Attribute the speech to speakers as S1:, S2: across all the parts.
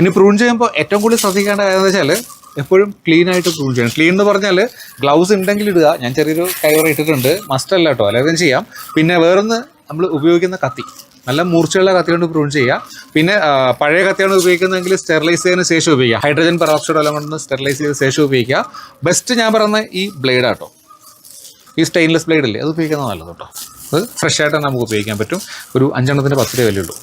S1: ഇനി പ്രൂൺ ചെയ്യുമ്പോൾ ഏറ്റവും കൂടുതൽ ശ്രദ്ധിക്കേണ്ട കാര്യം എന്ന് വെച്ചാൽ എപ്പോഴും ക്ലീൻ ആയിട്ട് പ്രൂൺ ചെയ്യണം. ക്ലീൻ എന്ന് പറഞ്ഞാൽ ഗ്ലൗസ് ഉണ്ടെങ്കിൽ ഇടുക. ഞാൻ ചെറിയൊരു കൈവറ ഇട്ടിട്ടുണ്ട്, മസ്റ്റ് അല്ല കേട്ടോ, അല്ലെങ്കിൽ ചെയ്യാം. പിന്നെ വേറൊന്ന് നമ്മൾ ഉപയോഗിക്കുന്ന കത്തി, നല്ല മൂർച്ചയുള്ള കത്തി കൊണ്ട് പ്രൂൺ ചെയ്യുക. പിന്നെ പഴയ കത്തിയാണ് ഉപയോഗിക്കുന്നതെങ്കിൽ സ്റ്റെറിലൈസ് ചെയ്തതിന് ശേഷം ഉപയോഗിക്കുക. ഹൈഡ്രജൻ പെറോക്സൈഡ് എല്ലാം കൊണ്ട് സ്റ്റെറിലൈസ് ചെയ്ത ശേഷം ഉപയോഗിക്കുക. ബെസ്റ്റ് ഞാൻ പറയുന്ന ഈ ബ്ലേഡ് ആട്ടോ, ഈ സ്റ്റെയിൻലെസ് ബ്ലേഡ് ഇല്ലേ, അത് ഉപയോഗിക്കുന്നത് നല്ലത് കേട്ടോ. അത് ഫ്രഷ് ആയിട്ട് നമുക്ക് ഉപയോഗിക്കാൻ പറ്റും. ഒരു 5 എണ്ണത്തിന് 10 രൂപ വിലയുള്ളൂ.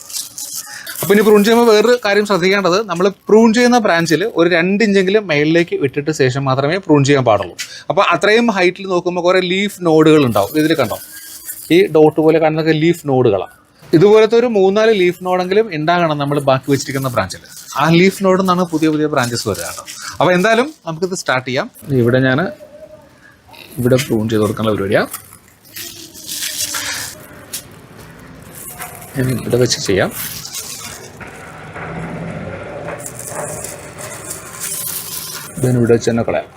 S1: അപ്പോൾ ഇനി പ്രൂൺ ചെയ്യുമ്പോൾ വേറൊരു കാര്യം ശ്രദ്ധിക്കേണ്ടത്, നമ്മൾ പ്രൂൺ ചെയ്യുന്ന ബ്രാഞ്ചിൽ ഒരു 2 ഇഞ്ചെങ്കിലും മേളിലേക്ക് വിട്ടിട്ട് ശേഷം മാത്രമേ പ്രൂൺ ചെയ്യാൻ പാടുള്ളൂ. അപ്പോൾ അത്രയും ഹൈറ്റിൽ നോക്കുമ്പോൾ കുറേ ലീഫ് നോഡുകൾ ഉണ്ടാവും. ഇതിൽ കണ്ടോ, ഈ ഡോട്ട് പോലെ കാണുന്നതൊക്കെ ലീഫ് നോഡുകളാണ്. ഇതുപോലത്തെ ഒരു 3-4 ലീഫ് നോഡെങ്കിലും ഉണ്ടാകണം നമ്മൾ ബാക്കി വെച്ചിരിക്കുന്ന ബ്രാഞ്ചിൽ. ആ ലീഫ് നോഡിൽ നിന്നാണ് പുതിയ പുതിയ ബ്രാഞ്ചസ് വരിക കേട്ടോ. അപ്പോൾ എന്തായാലും നമുക്കിത് സ്റ്റാർട്ട് ചെയ്യാം. ഇവിടെ ഞാൻ പ്രൂൺ ചെയ്ത് കൊടുക്കാനുള്ള പരിപാടിയാണ്. ഇവിടെ വെച്ച് ചെയ്യാം. ഇതിനിവിടെ വെച്ച് തന്നെ കളയാം.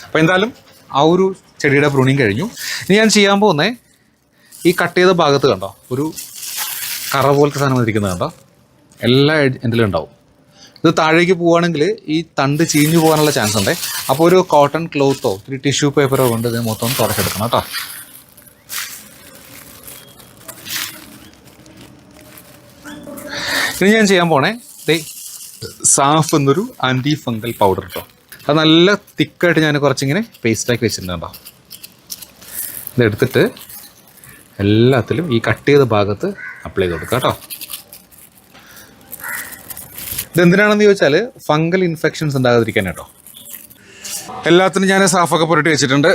S1: അപ്പോൾ എന്തായാലും ആ ഒരു ചെടിയുടെ പ്രൂണിങ് കഴിഞ്ഞു. ഇനി ഞാൻ ചെയ്യാൻ പോകുന്നത്, ഈ കട്ട് ചെയ്ത ഭാഗത്ത് കണ്ടോ ഒരു കറ പോലത്തെ സാധനം ഇരിക്കുന്നത് കണ്ടോ, എല്ലാ എന്തെങ്കിലും ഉണ്ടാവും. ഇത് താഴേക്ക് പോവുകയാണെങ്കിൽ ഈ തണ്ട് ചീഞ്ഞു പോകാനുള്ള ചാൻസ് ഉണ്ട്. അപ്പോൾ ഒരു കോട്ടൺ ക്ലോത്തോ ഒരു ടിഷ്യൂ പേപ്പറോ കൊണ്ട് ഇത് മൊത്തം തുടച്ചെടുക്കണം കേട്ടോ. ഇനി ഞാൻ ചെയ്യാൻ പോണേ സാഫ് എന്നൊരു ആൻറ്റി ഫംഗൽ പൗഡർ കേട്ടോ. അത് നല്ല തിക്കായിട്ട് ഞാൻ കുറച്ചിങ്ങനെ പേസ്റ്റാക്കി വെച്ചിട്ടുണ്ട് കേട്ടോ. ഇതെടുത്തിട്ട് എല്ലാത്തിലും ഈ കട്ട് ചെയ്ത ഭാഗത്ത് അപ്ലൈ ചെയ്ത് കൊടുക്കുക കേട്ടോ. ഇതെന്തിനാണെന്ന് ചോദിച്ചാൽ ഫംഗൽ ഇൻഫെക്ഷൻസ് ഉണ്ടാകാതിരിക്കാൻ കേട്ടോ. എല്ലാത്തിനും ഞാൻ സാഫൊക്കെ പുരട്ടി വെച്ചിട്ടുണ്ട്.